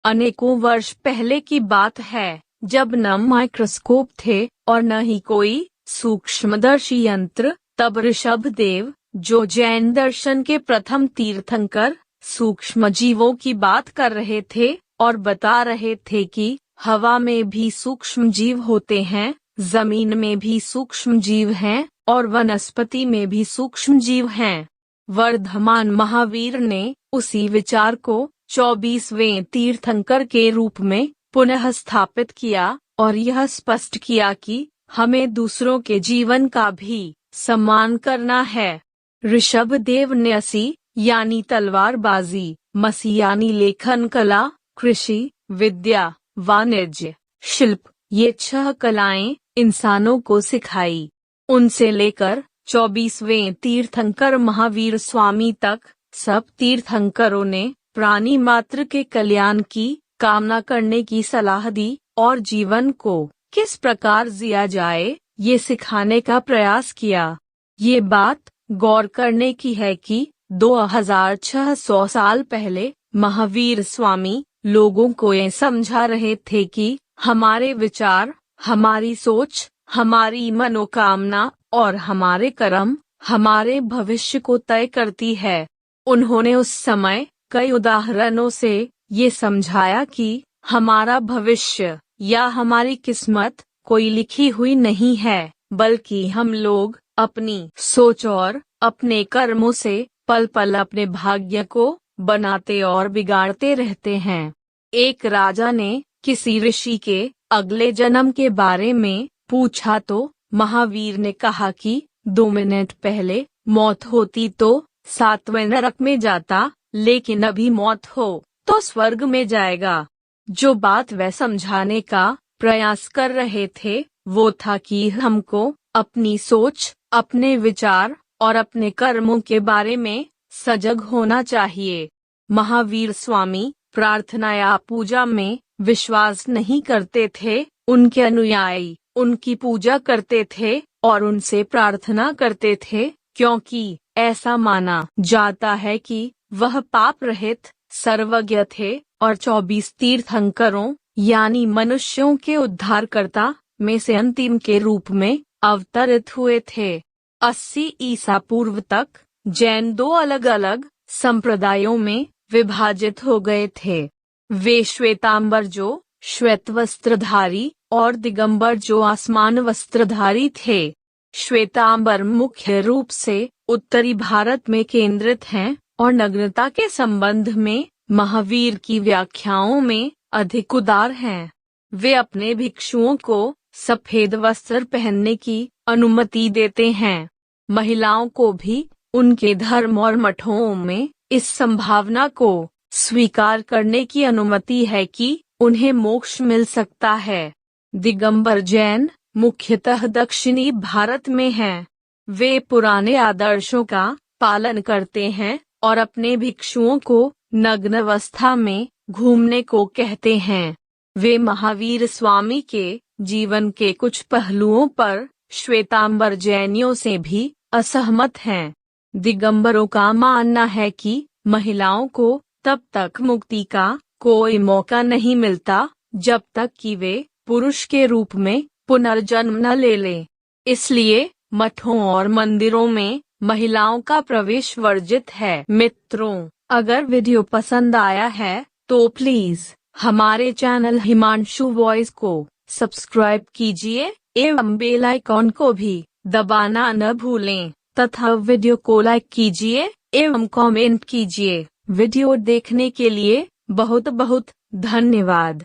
अनेकों वर्ष पहले की बात है, जब न माइक्रोस्कोप थे और न ही कोई सूक्ष्मदर्शी यंत्र। तब ऋषभदेव, जो जैन दर्शन के प्रथम तीर्थंकर, सूक्ष्म जीवों की बात कर रहे थे और बता रहे थे कि हवा में भी सूक्ष्म जीव होते हैं, जमीन में भी सूक्ष्म जीव हैं और वनस्पति में भी सूक्ष्म जीव हैं। वर्धमान महावीर ने उसी विचार को 24वें तीर्थंकर के रूप में पुनः स्थापित किया और यह स्पष्ट किया कि हमें दूसरों के जीवन का भी सम्मान करना है। ऋषभदेव ने असी यानी तलवारबाजी, मसी यानी लेखन कला, कृषि, विद्या, वाणिज्य, शिल्प, ये 6 कलाएं इंसानों को सिखाई। उनसे लेकर 24वें तीर्थंकर महावीर स्वामी तक सब तीर्थंकरों ने प्राणी मात्र के कल्याण की कामना करने की सलाह दी और जीवन को किस प्रकार जिया जाए ये सिखाने का प्रयास किया। ये बात गौर करने की है कि 2600 साल पहले महावीर स्वामी लोगों को ये समझा रहे थे कि हमारे विचार, हमारी सोच, हमारी मनोकामना और हमारे कर्म हमारे भविष्य को तय करती है। उन्होंने उस समय कई उदाहरणों से ये समझाया कि हमारा भविष्य या हमारी किस्मत कोई लिखी हुई नहीं है, बल्कि हम लोग अपनी सोच और अपने कर्मों से पल पल अपने भाग्य को बनाते और बिगाड़ते रहते हैं। एक राजा ने किसी ऋषि के अगले जन्म के बारे में पूछा तो महावीर ने कहा कि 2 मिनट पहले मौत होती तो 7वें नरक में जाता, लेकिन अभी मौत हो तो स्वर्ग में जाएगा। जो बात वह समझाने का प्रयास कर रहे थे वो था कि हमको अपनी सोच, अपने विचार और अपने कर्मों के बारे में सजग होना चाहिए। महावीर स्वामी प्रार्थना या पूजा में विश्वास नहीं करते थे। उनके अनुयायी उनकी पूजा करते थे और उनसे प्रार्थना करते थे, क्योंकि ऐसा माना जाता है कि वह पाप रहित, सर्वज्ञ थे और 24 तीर्थंकरों यानी मनुष्यों के उद्धारकर्ता में से अंतिम के रूप में अवतरित हुए थे। 80 ईसा पूर्व तक जैन 2 अलग अलग संप्रदायों में विभाजित हो गए थे। वे श्वेतांबर जो श्वेत वस्त्रधारी और दिगंबर जो आसमान वस्त्रधारी थे। श्वेतांबर मुख्य रूप से उत्तरी भारत में केंद्रित हैं और नग्नता के संबंध में महावीर की व्याख्याओं में अधिक उदार हैं। वे अपने भिक्षुओं को सफेद वस्त्र पहनने की अनुमति देते हैं। महिलाओं को भी उनके धर्म और मठों में इस संभावना को स्वीकार करने की अनुमति है कि उन्हें मोक्ष मिल सकता है। दिगंबर जैन मुख्यतः दक्षिणी भारत में हैं। वे पुराने आदर्शों का पालन करते हैं और अपने भिक्षुओं को नग्न अवस्था में घूमने को कहते हैं। वे महावीर स्वामी के जीवन के कुछ पहलुओं पर श्वेतांबर जैनियों से भी असहमत हैं। दिगंबरों का मानना है कि महिलाओं को तब तक मुक्ति का कोई मौका नहीं मिलता जब तक कि वे पुरुष के रूप में पुनर्जन्म न ले लें। इसलिए मठों और मंदिरों में महिलाओं का प्रवेश वर्जित है। मित्रों, अगर वीडियो पसंद आया है तो प्लीज हमारे चैनल हिमांशु वॉइस को सब्सक्राइब कीजिए एवं बेल आइकॉन को भी दबाना न भूलें तथा वीडियो को लाइक कीजिए एवं कमेंट कीजिए। वीडियो देखने के लिए बहुत बहुत धन्यवाद।